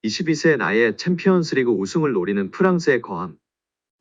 22세의 나이에 챔피언스리그 우승을 노리는 프랑스의 거함.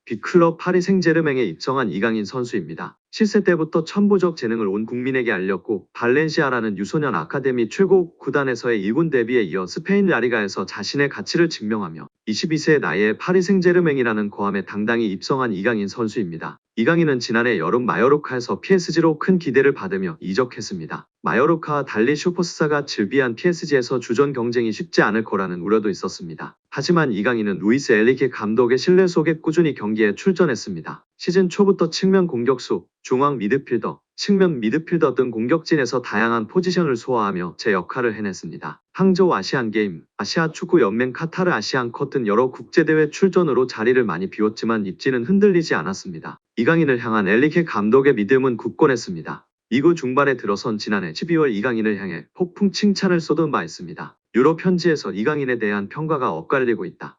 빅클럽 파리 생제르맹에 입성한 이강인 선수입니다. 실세 때부터 천부적 재능을 온 국민에게 알렸고 발렌시아라는 유소년 아카데미 최고 구단에서의 1군 데뷔에 이어 스페인 라리가에서 자신의 가치를 증명하며 22세의 나이에 파리 생제르맹이라는 거함에 당당히 입성한 이강인 선수입니다. 이강인은 지난해 여름 마요르카에서 PSG로 큰 기대를 받으며 이적했습니다. 마요르카와 달리 슈퍼스타가 즐비한 PSG에서 주전 경쟁이 쉽지 않을 거라는 우려도 있었습니다. 하지만 이강인은 루이스 엘리케 감독의 신뢰 속에 꾸준히 경기에 출전했습니다. 시즌 초부터 측면 공격수, 중앙 미드필더, 측면 미드필더 등 공격진에서 다양한 포지션을 소화하며 제 역할을 해냈습니다. 항저우 아시안게임, 아시아축구연맹 카타르 아시안컵 등 여러 국제대회 출전으로 자리를 많이 비웠지만 입지는 흔들리지 않았습니다. 이강인을 향한 엘리케 감독의 믿음은 굳건했습니다. 리그 중반에 들어선 지난해 12월 이강인을 향해 폭풍 칭찬을 쏟은 바 있습니다. 유럽 현지에서 이강인에 대한 평가가 엇갈리고 있다.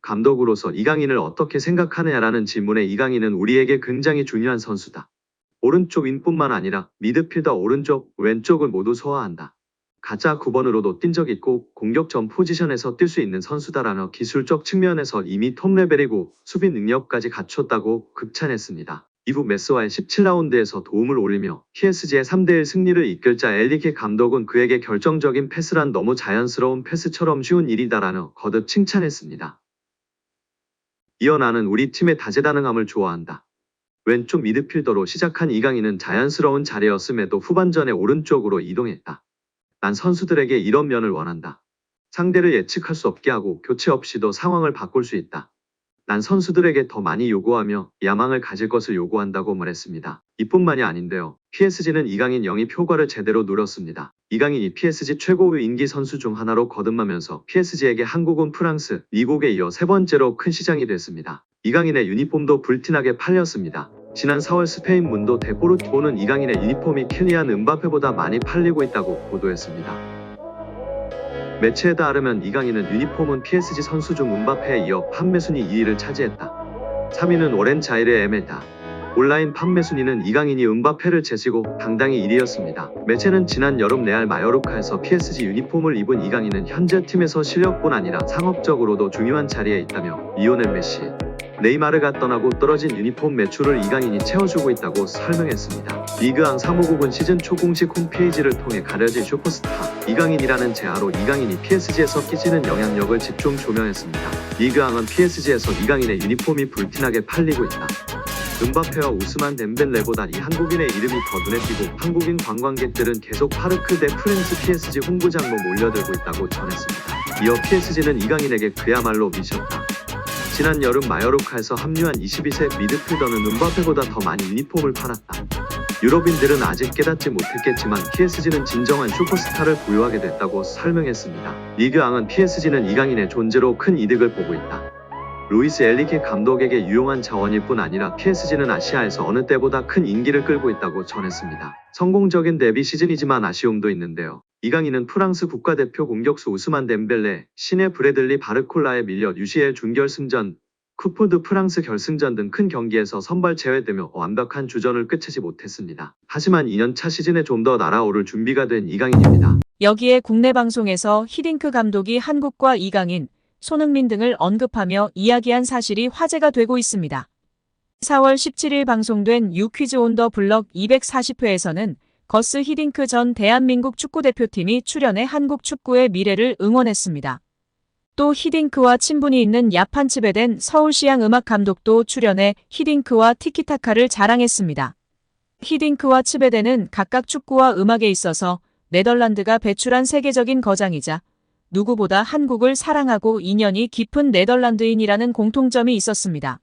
감독으로서 이강인을 어떻게 생각하느냐라는 질문에 이강인은 우리에게 굉장히 중요한 선수다. 오른쪽 윙뿐만 아니라 미드필더 오른쪽, 왼쪽을 모두 소화한다. 가짜 9번으로도 뛴 적 있고 공격 전 포지션에서 뛸 수 있는 선수다라며 기술적 측면에서 이미 톱 레벨이고 수비 능력까지 갖췄다고 극찬했습니다. 이후 메스와의 17라운드에서 도움을 올리며 PSG의 3대1 승리를 이끌자 엘리케 감독은 그에게 결정적인 패스란 너무 자연스러운 패스처럼 쉬운 일이다라며 거듭 칭찬했습니다. 이어 나는 우리 팀의 다재다능함을 좋아한다. 왼쪽 미드필더로 시작한 이강인은 자연스러운 자리였음에도 후반전에 오른쪽으로 이동했다. 난 선수들에게 이런 면을 원한다. 상대를 예측할 수 없게 하고 교체 없이도 상황을 바꿀 수 있다. 난 선수들에게 더 많이 요구하며 야망을 가질 것을 요구한다고 말했습니다. 이뿐만이 아닌데요. PSG는 이강인 영입 효과를 제대로 누렸습니다. 이강인이 PSG 최고의 인기 선수 중 하나로 거듭나면서 PSG에게 한국은 프랑스, 미국에 이어 세 번째로 큰 시장이 됐습니다. 이강인의 유니폼도 불티나게 팔렸습니다. 지난 4월 스페인 문도 데포르티보는 이강인의 유니폼이 킬리안 음바페보다 많이 팔리고 있다고 보도했습니다. 매체에 따르면 이강인은 유니폼은 PSG 선수 중 음바페에 이어 판매 순위 2위를 차지했다. 3위는 오렌 자이르의 에멜다. 온라인 판매 순위는 이강인이 음바페를 제치고 당당히 1위였습니다. 매체는 지난 여름 레알 마요르카에서 PSG 유니폼을 입은 이강인은 현재 팀에서 실력뿐 아니라 상업적으로도 중요한 자리에 있다며 리오넬 메시, 네이마르가 떠나고 떨어진 유니폼 매출을 이강인이 채워주고 있다고 설명했습니다. 리그앙 사무국은 시즌 초 공식 홈페이지를 통해 가려진 슈퍼스타 이강인이라는 제하로 이강인이 PSG에서 끼치는 영향력을 집중 조명했습니다. 리그앙은 PSG에서 이강인의 유니폼이 불티나게 팔리고 있다. 음바페와 우스만 덴벨레보다 이 한국인의 이름이 더 눈에 띄고 한국인 관광객들은 계속 파르크 대 프렌스 PSG 홍보장로 몰려들고 있다고 전했습니다. 이어 PSG는 이강인에게 그야말로 미쳤다. 지난 여름 마요르카에서 합류한 22세 미드필더는 음바페보다 더 많이 유니폼을 팔았다. 유럽인들은 아직 깨닫지 못했겠지만 PSG는 진정한 슈퍼스타를 보유하게 됐다고 설명했습니다. 리그앙은 PSG는 이강인의 존재로 큰 이득을 보고 있다. 루이스 엘리케 감독에게 유용한 자원일 뿐 아니라 PSG는 아시아에서 어느 때보다 큰 인기를 끌고 있다고 전했습니다. 성공적인 데뷔 시즌이지만 아쉬움도 있는데요. 이강인은 프랑스 국가대표 공격수 우스만 덴벨레, 신의 브래들리 바르콜라에 밀려 UCL 준결승전, 쿠프 드 프랑스 결승전 등 큰 경기에서 선발 제외되며 완벽한 주전을 끝내지 못했습니다. 하지만 2년차 시즌에 좀 더 날아오를 준비가 된 이강인입니다. 여기에 국내 방송에서 히딩크 감독이 한국과 이강인, 손흥민 등을 언급하며 이야기한 사실이 화제가 되고 있습니다. 4월 17일 방송된 유퀴즈 온 더 블럭 240회에서는 거스 히딩크 전 대한민국 축구대표팀이 출연해 한국 축구의 미래를 응원했습니다. 또 히딩크와 친분이 있는 야판츠베 된 서울시향 음악 감독도 출연해 히딩크와 티키타카를 자랑했습니다. 히딩크와 츠베데는 각각 축구와 음악에 있어서 네덜란드가 배출한 세계적인 거장이자 누구보다 한국을 사랑하고 인연이 깊은 네덜란드인이라는 공통점이 있었습니다.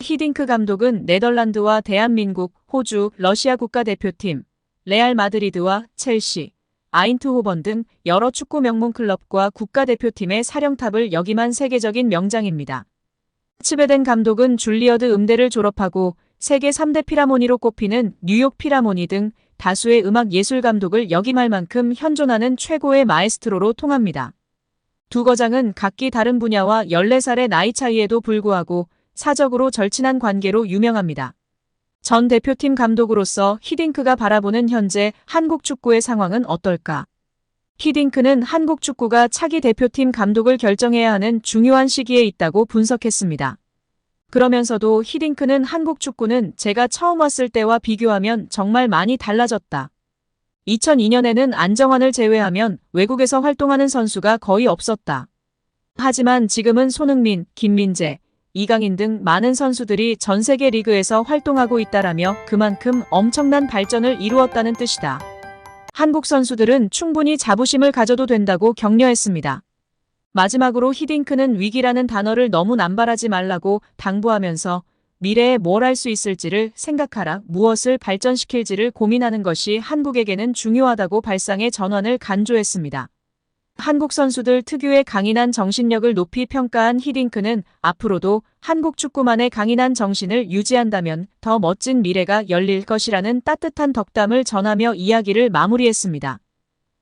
히딩크 감독은 네덜란드와 대한민국, 호주, 러시아 국가대표팀, 레알 마드리드와 첼시, 아인트호번 등 여러 축구 명문 클럽과 국가대표팀의 사령탑을 역임한 세계적인 명장입니다. 츠베덴 감독은 줄리어드 음대를 졸업하고 세계 3대 필하모니로 꼽히는 뉴욕 필하모니 등 다수의 음악 예술 감독을 역임할 만큼 현존하는 최고의 마에스트로로 통합니다. 두 거장은 각기 다른 분야와 14살의 나이 차이에도 불구하고 사적으로 절친한 관계로 유명합니다. 전 대표팀 감독으로서 히딩크가 바라보는 현재 한국 축구의 상황은 어떨까? 히딩크는 한국 축구가 차기 대표팀 감독을 결정해야 하는 중요한 시기에 있다고 분석했습니다. 그러면서도 히딩크는 한국 축구는 제가 처음 왔을 때와 비교하면 정말 많이 달라졌다. 2002년에는 안정환을 제외하면 외국에서 활동하는 선수가 거의 없었다. 하지만 지금은 손흥민, 김민재, 이강인 등 많은 선수들이 전 세계 리그에서 활동하고 있다라며 그만큼 엄청난 발전을 이루었다는 뜻이다. 한국 선수들은 충분히 자부심을 가져도 된다고 격려했습니다. 마지막으로 히딩크는 위기라는 단어를 너무 남발하지 말라고 당부하면서 미래에 뭘 할 수 있을지를 생각하라, 무엇을 발전시킬지를 고민하는 것이 한국에게는 중요하다고 발상의 전환을 간조했습니다. 한국 선수들 특유의 강인한 정신력을 높이 평가한 히딩크는 앞으로도 한국 축구만의 강인한 정신을 유지한다면 더 멋진 미래가 열릴 것이라는 따뜻한 덕담을 전하며 이야기를 마무리했습니다.